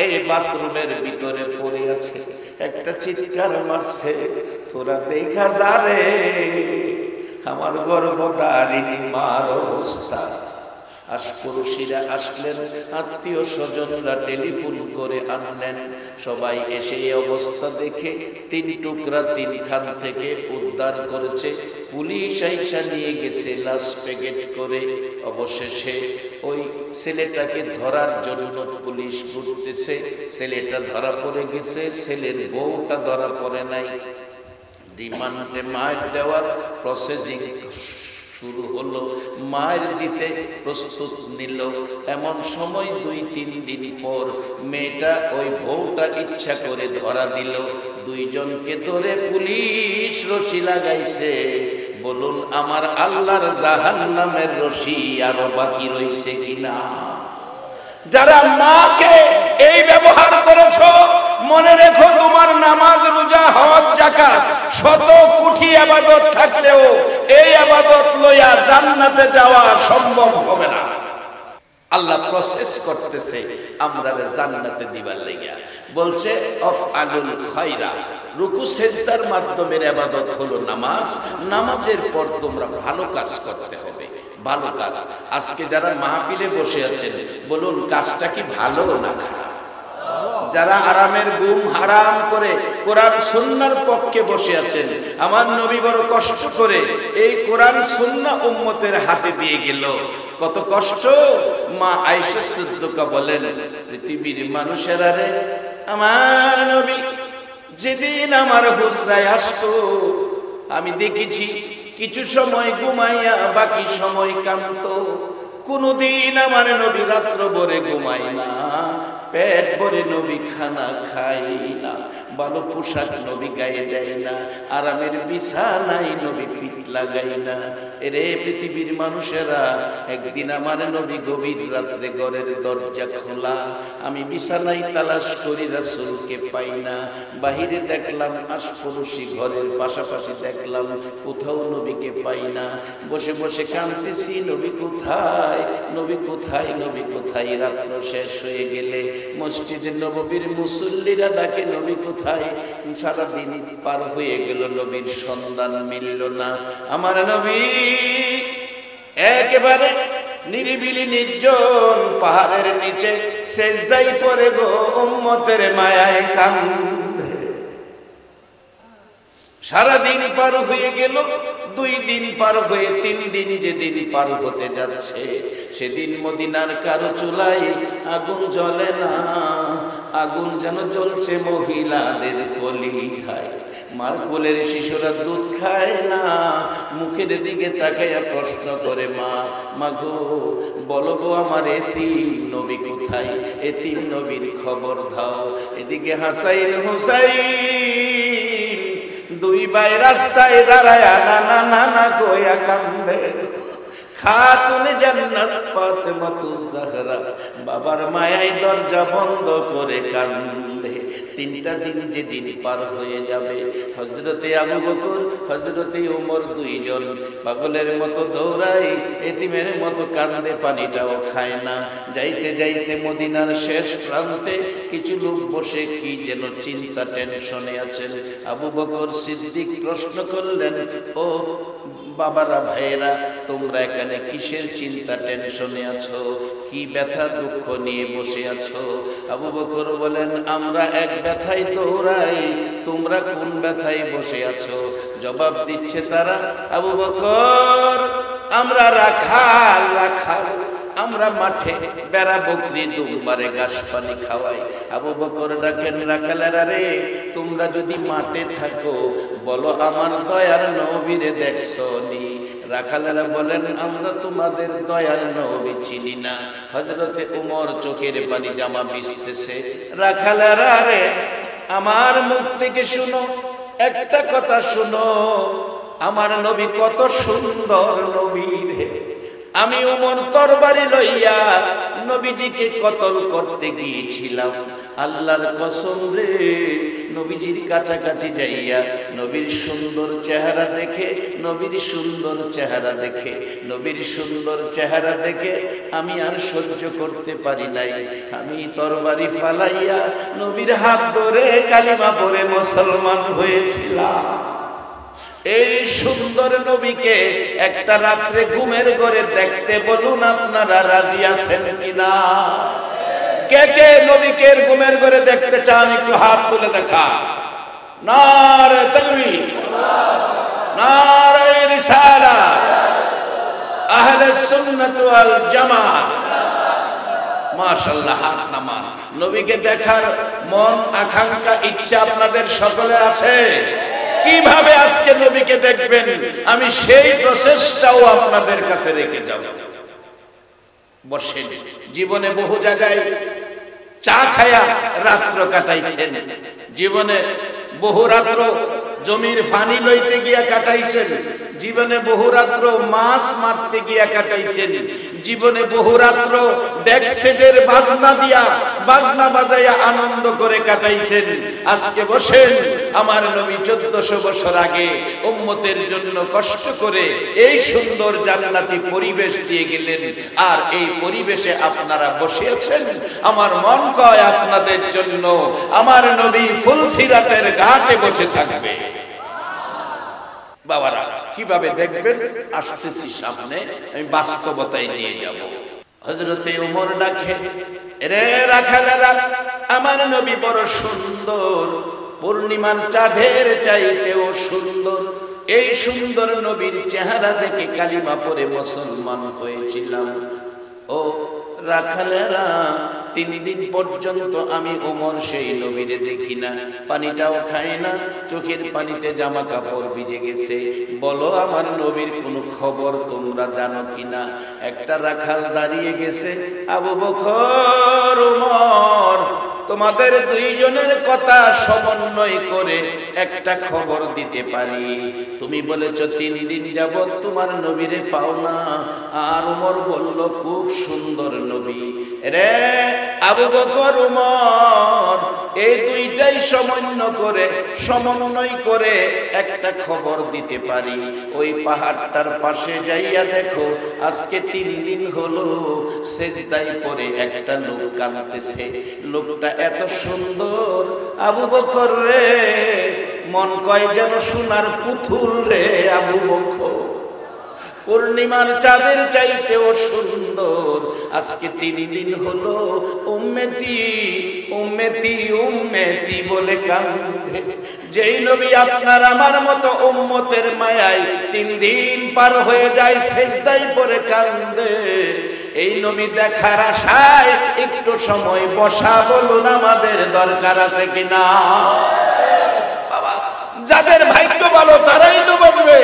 এই বাথরুমের ভিতরে পড়ে আছে। একটা চিৎকার মারছে, তোরা দেখা যারে আমার গর্ভধারিণী মার অবস্থা। আশপড়শিরা আসলেন, আত্মীয় স্বজনরা টেলিফোন করে আনলেন। সবাই এসে এই অবস্থা দেখে 3 টুকরা 3 খান থেকে উদ্ধার করেছে। পুলিশ আইসা নিয়ে গেছে লাশ প্যাকেট করে। অবশেষে ওই ছেলেটাকে ধরার জন্য পুলিশ ঘুরতেছে। ছেলেটা ধরা পড়ে গেছে, ছেলের বউটা ধরা পড়ে নাই। রিমান্ডে মার দেওয়ার প্রসেসিং শুরু হলো, মায়ের দিতে প্রস্তুত নিল। এমন সময় 2-3 দিন পর মেয়েটা ওই বউটা ইচ্ছা করে ধরা দিল। 2 জনকে ধরে পুলিশ রশি লাগাইছে। বলুন আমার আল্লাহর জাহান্নামের রশি আরো বাকি রইছে কিনা? যারা মাকে এই ব্যবহার করেছো, মনে রেখো তোমার নামাজ, রোজা, হজ, যাকাত, শত কোটি ইবাদত থাকলেও এই ইবাদত লইয়া জান্নাতে যাওয়া সম্ভব হবে না। আল্লাহ প্রসেস করতেছে আমরা জান্নাতে দিবার লাগিয়া। বলছে আফআলুল খায়রা, রুকু সিজদার মাধ্যমে ইবাদত হলো নামাজ। নামাজের পর তোমরা ভালো কাজ করতে হবে, ভালো কাজ। আজকে যারা মাহফিলে বসে আছেন, বলুন কাজটা কি ভালো না খারাপ? যারা আরামের ঘুম হারাম করে কোরআন সুন্নাহর পক্ষে বসে আছেন, আমার নবী বড় কষ্ট করে এই কোরআন সুন্নাহ উম্মতের হাতে দিয়ে গেল। কত কষ্ট! মা আয়েশা সিদ্দিকা বলেন, পৃথিবীর মানুষেরা রে, আমার নবী যেদিন আমার হুজরায় আসতো, আমি দেখেছি কিছু সময় ঘুমাইয়া বাকি সময় কাঁদতো। কোনদিন আমার নবী রাত্র ভরে ঘুমায় না, পেট ভরে নবী খানা খাই না, ভালো পোশাক নবী গায়ে দেয় না, আরামের বিছানায় নবী পিঠ লাগাই না। এরে পৃথিবীর মানুষেরা, একদিন আমার নবী গভীর রাত্রে ঘরের দরজা খোলা, আমি বিছানায় তালাশ করি, রাসূলকে পাই না। বাহিরে দেখলাম, আশপাশি ঘরের পাশাপাশি দেখলাম, কোথাও নবীকে পাই না। বসে বসে কাঁদতেছি, নবী কোথায়, নবী কোথায়, নবী কোথায়? রাত্র শেষ হয়ে গেলে মসজিদে নববীর মুসল্লিরা ডাকে, নবী কোথায়? সারাদিন পার হয়ে গেল, নবীর সন্ধান মিলল না। আমার নবী একেবারে নিরিবিলি নির্জন পাহাড়ের নিচে সেজদায় পড়ে গো, উম্মতের মায়ায় কান্দে। সারাদিন পার হয়ে গেল, 2 দিন পার হয়ে 3 দিন, যেদিন পার হতে যাচ্ছে সেদিন মদিনার কারো চুলায় আগুন জ্বলে না। আগুন যেন জ্বলছে মহিলাদের কলিজায়। মার কোলের শিশুরা দুধ খায় না, মুখের দিকে তাকাইয়া প্রশ্ন করে, মা, মাগো বলো গো আমার এতিম নবী কোথায়? এতিম নবীর খবর দাও। এদিকে হাসাইন হুসাইন দুই ভাই রাস্তায় দাঁড়ায় নানা নানা কইয়া কান্দে। খাতুন জান্নাত ফাতেমাতুজ জাহরা বাবার মায়ায় দরজা বন্ধ করে কান্দে। 3টা দিন যেদিন পার হয়ে যাবে, হযরতে আবু বকর হযরতে ওমর দুইজন পাগলের মতো দৌড়ায়, এতিমের মতো কান্দে, পানিটাও খায় না। যাইতে যাইতে মদিনার শেষ প্রান্তে কিছু লোক বসে কি যেন চিন্তা টেনশনে আছেন। আবু বকর সিদ্দিক প্রশ্ন করলেন, ও বাবারা, ভাইয়েরা, তোমরা এখানে কিসের চিন্তা টেনশনে আছো? কি ব্যথা দুঃখ নিয়ে বসে আছো? আবু বকর বলেন, আমরা এক ব্যথায় দৌড়াই, তোমরা কোন ব্যথায় বসে আছো? জবাব দিচ্ছে তারা, আবু বকর, আমরা রাখাল, আমরা মাঠে বেড়া বকরি দুম্বারে ঘাস পানি খাওয়াই। আবু বকর ডাকেন, রাখালেরা রে, তোমরা যদি মাঠে থাকো বলো আমার দয়ার নবীরে দেখছো নি? রাখালেরা বলেন, আমরা তোমাদের দয়ার নবী চিনি না। হযরতে ওমর চোখের পানি জামা ভিজতেছে। রাখালেরা রে, আমার মুখ থেকে শুনো, একটা কথা শুনো, আমার নবী কত সুন্দর নবী রে। আমি ওমর তরবারি লইয়া নবীজিকে কতল করতে গিয়েছিলাম। আল্লাহর কসম রে, নবীজির কাছাকাছি যাইয়া নবীর সুন্দর চেহারা দেখে, নবীর সুন্দর চেহারা দেখে, নবীর সুন্দর চেহারা দেখে আমি আর সহ্য করতে পারি নাই। আমি তরবারি ফালাইয়া নবীর হাত ধরে কালিমা পড়ে মুসলমান হয়েছিলাম। এই সুন্দর নবীকে একটা রাত্রে ঘুমের ঘরে দেখতে বলুন, আপনারা রাজি আছেন কিনা? কে কে নবীকে ঘুমের ঘরে দেখতে চান একটু হাত তুলে দেখা। নারে তাকবীর, নারে রিসালাত, আহলে সুন্নাত ওয়াল জামাত। মাশাআল্লাহ, হাত নামান। নবীকে দেখার মন, আকাঙ্ক্ষা, ইচ্ছা আপনাদের সকলের আছে? কিভাবে আজকে নবীকে দেখবেন, আমি সেই প্রচেষ্টাও আপনাদের কাছে রেখে যাব। বসেন। জীবনে বহু জায়গায় চা খায়া রাত্র কাটাইছেন, জীবনে বহু রাত্র জমির পানি লইতে গিয়া কাটাইছেন, জীবনে বহু রাত্র মাছ মারতে গিয়া কাটাইছেন, জীবনে বহু রাত্র ডেক্সেটের বাজনা দিয়া বাজনা বাজাইয়া আনন্দ করে কাটাইছেন। আজকে বসেন, আমার নবী 1400 বছর আগে উম্মতের জন্য কষ্ট করে এই সুন্দর জান্নাতি পরিবেশ দিয়ে গেলেন, আর এই পরিবেশে আপনারা বসে আছেন। আমার মন কয় আপনাদের জন্য আমার নবী ফুলসিরাতের ঘাটে বসে থাকবে। বাবারা, কিভাবে দেখবেন আসতেছি সামনে, আমি বাস্তবতায় নিয়ে যাব। হযরতে ওমর ডাকে, রে রাখালেরা, আমার নবী বড় সুন্দর, পূর্ণিমার চাঁদের চাইতেও সুন্দর। এই সুন্দর নবীর চেহারা দেখে কালিমা পড়ে মুসলমান হয়েছিলাম। ও রাখালেরা, 3 দিন পর্যন্ত আমি ওমর সেই নবীরে দেখি না, পানিটাও খাই না, চোখের পানিতে জামা কাপড় ভিজে গেছে। বলো আমার নবীর কোনো খবর তোমরা জানো কিনা? একটা রাখাল দাঁড়িয়ে গেছে, আবু বকর, ওমর, তোমাদের দুইজনের কথা সমন্বয় করে একটা খবর দিতে পারি। তুমি বলেছ 3 দিন যাবত তোমার নবীরে পাও না, আর ওমর বলল খুব সুন্দর নবী। রে আবু বকর, ওমর, এই দুইটাই সমন্বয় করে একটা খবর দিতে পারি। ওই পাহাড়টার পাশে যাইয়া দেখো, আজকে 3 দিন হলো সেজদায় পড়ে একটা লোক কাঁদতেছে। লোকটা এত সুন্দর, আবু বকর রে, মন কয় যেন সোনার পুতুল রে। আবু বকর পূর্ণিমার চাঁদের চাইতেও সুন্দর। আজকে 3 দিন হলো উম্মতি উম্মতি উম্মতি বলে কাঁদে। যেই নবী আপনার আমার মতো উম্মতের মায়ায় 3 দিন পার হয়ে যায়, সেজদায় পড়ে কাঁদে, এই নবী দেখার আশায় একটু সময় বসা বলুন আমাদের দরকার আছে কিনা? বাবা, যাদের ভাগ্য ভালো তারাই তো বলবে,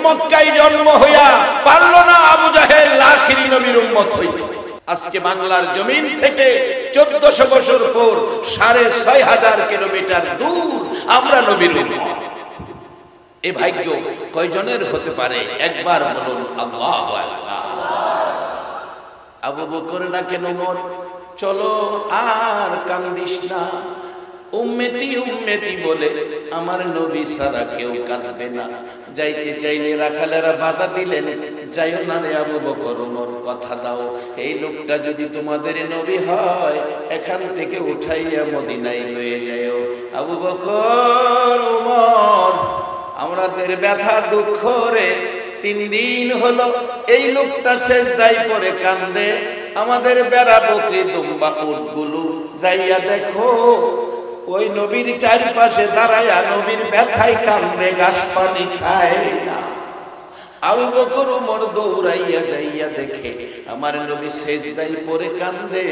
মক্কায় জন্ম হইয়া পারল না আবু জাহেল আখিরি নবীর উম্মত হইতে। আজকে বাংলার জমিন থেকে 1400 বছর পর 6500 কিলোমিটার দূর আমরা নবীর উম্মত। এ ভাগ্য কয়জনের হতে পারে? একবার বলুন আল্লাহু আকবার। আবু বকর ডাকেন ওমর, চলো আর কান্দিস না, উম্মতি উম্মতি বলে আমার নবী ছাড়া কেউ কাঁদবে না। যাইতে চাইলে রাখালেরা বাধা দিলেন, যাইও না রে আবু বকর, ওমর কথা দাও, এই লোকটা যদি তোমাদের নবী হয় এখান থেকে উঠাইয়া মদিনায় লয়ে যাও। আবু বকর, ওমর, আমাদের ব্যথা দুঃখ রে 3 দিন হলো এই লোকটা সেজদায় পড়ে কান্দে, আমাদের বেড়া বকরি দুম্বা উটগুলো যাইয়া দেখো ওই নবীর চারপাশে দাঁড়ায়া নবীর ব্যথায় কান্দে, ঘাস পানি খায় না। আবু বকর ওমর দৌড়াইয়া যাইয়া দেখে আমার নবী সেজদায় পড়ে কান্দে,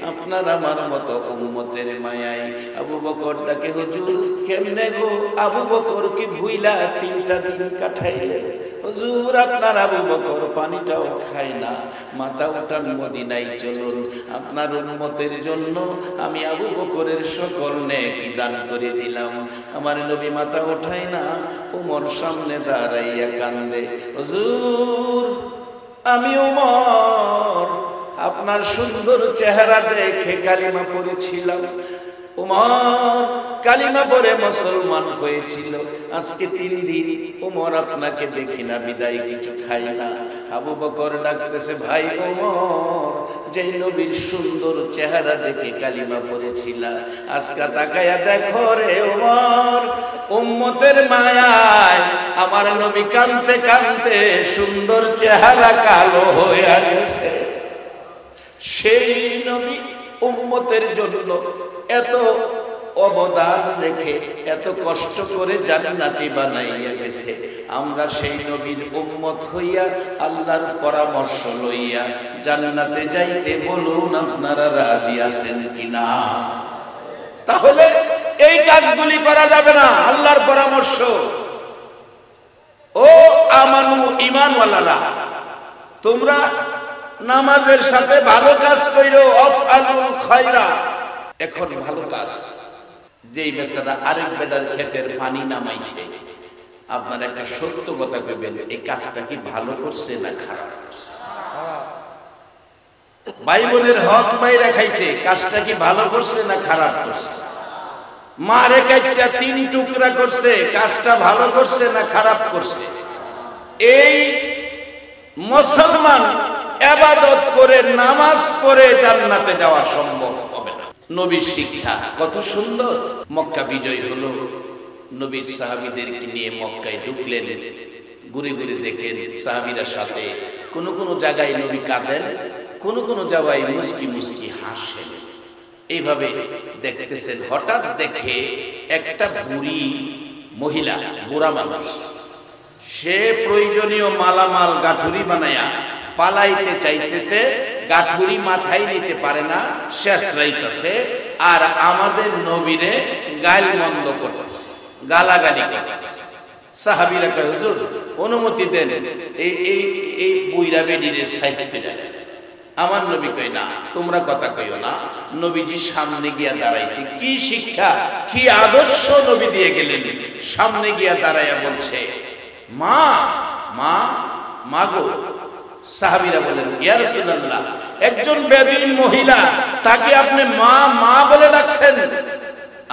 আপনার আমার মতো উম্মতের মায়ায়। আবু বকর ডাকে, হুজুর কেমনে গো? আবু বকর কি ভুইলা 3টা দিন কাটাইলেন? হুজুর আপনার আবু বকর পানিটাও খায় না, মাথা উঠান মদিনায় চলুন, আপনার উম্মতের জন্য আমি আবু বকরের সকল নেকি দান করে দিলাম। আমার নবী মাথা উঠায় না, ওমর সামনে দাঁড়াইয়া কান্দে, হুজুর আমি ওমর আপনার সুন্দর চেহারা দেখে কালিমা পড়েছিলাম, ওমর কালিমা পড়ে মুসলমান হয়েছিল, আজকে 3 দিন ওমর আপনাকে দেখি না, বিদায় কিছু খাই না। আবু বকর ডাকতেছে, ভাই ওমর, যে নবীর সুন্দর চেহারা দেখে কালিমা পড়েছিল, আজকে তাকায়া দেখো রে ওমর, উম্মতের মায়ায় আমার নবী কাঁদতে কাঁদতে সুন্দর চেহারা কালো হয়ে গেছে। সেই নবী উম্মতের জন্য এত অবদান রেখে এত কষ্ট করে জান্নাতি বানাইয়া গেছে, আমরা সেই নবীর উম্মত হইয়া আল্লাহর পরামর্শ লইয়া জান্নাতে যাইতে বলুন আপনারা রাজি আছেন কিনা? তাহলে এই কাজগুলি করা যাবে না, আল্লাহর পরামর্শ। ও আমানু ঈমানওয়ালারা, তোমরা নামাজের সাথে ভালো কাজ কইরো, আফআলুল খায়রা। এখন ভালো কাজ, যেই বেচারা আরেক বেটার ক্ষেতের পানি নামাইছে, আপনারা একটা সত্য কথা কইবেন, এই কাজটা কি ভালো করছে না খারাপ করছে? ভাই বোনের হক মাইরা খাইছে, কাজটা কি ভালো করছে না খারাপ করছে? মারে কাইটা 3 টুকরা করছে, কাজটা ভালো করছে না খারাপ করছে? এই মুসলমান ইবাদত করে নামাজ পড়ে জান্নাতে যাওয়া সম্ভব হবে না। নবীর শিক্ষা কত সুন্দর। মক্কা বিজয় হলো, নবীর সাহাবীদেরকে নিয়ে মক্কায় ঢুকলেন, ঘুরে ঘুরে দেখেন সাহাবীরা সাথে, কোন কোন জায়গায় নবী কাঁদেন, কোন কোন জায়গায় মুস্কি মুস্কি হাসেন। এইভাবে দেখতেছেন, হঠাৎ দেখে একটা বুড়ি মহিলা, বুড়া মানুষ, সে প্রয়োজনীয় মালামাল গাঠুরি বানায়া পালাইতে চাইতেছে, গাঠুরি মাথায় নিতে পারে না, শেষ রাইতেছে, আর আমাদের নবীরে গালমন্দ করতেছে, গালাগালি করতেছে। সাহাবীরা কয়, হুজুর অনুমতি দেন, এই বুইরা বেডিরে সাইজ করে। আমার নবী কয়, না তোমরা কথা কইও না, নবীজি সামনে গিয়া দাঁড়াইছে। কি শিক্ষা, কি আদর্শ নবী দিয়ে গেলেন। সামনে গিয়া দাঁড়াইয়া বলছে, মা মা মা গো। সাহাবীরা বলেন, ইয়া রাসূলুল্লাহ, একজন বেদুইন মহিলা, তাকে আপনি মা মা বলে ডাকছেন?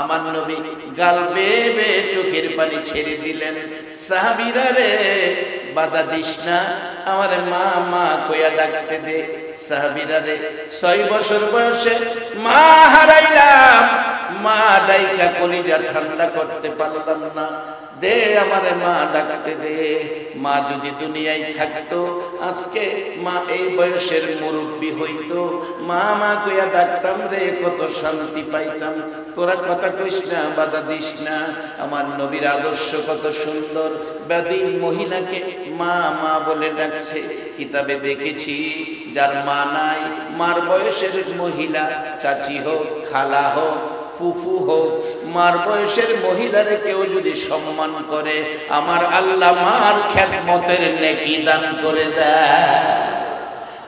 আমার নবী গাল বেয়ে বেয়ে চোখের পানি ছেড়ে দিলেন, সাহাবীরা রে বাধা দিস না, আমার মা মা কইয়া ডাকতে দে। সাহাবীরা রে 6 বছর বয়সে মা হারাইলাম, মা ডাইকা কলিজা ঠান্ডা করতে পারলাম না, দে আমারে মা ডাকতে দে। মা যদি দুনিয়ায় থাকতো, আজকে মা এই বয়সের মুরব্বী হইতো, মা মা কইয়া ডাকতাম রে, কত শান্তি পাইতাম। তোরা কথা কইস না, বাধা দিস না। আমার নবীর আদর্শ কত সুন্দর, বেদুইন মহিলাকে মা মা বলে ডাকছে। কিতাবে দেখেছি, যার মা নাই, মার বয়সের মহিলা, চাচি হোক, খালা হোক, ফুফু হোক, মার বয়সের মহিলারে কেউ যদি সম্মান করে, আমার আল্লাহ মার খেদমতের নেকি দান করে দেয়।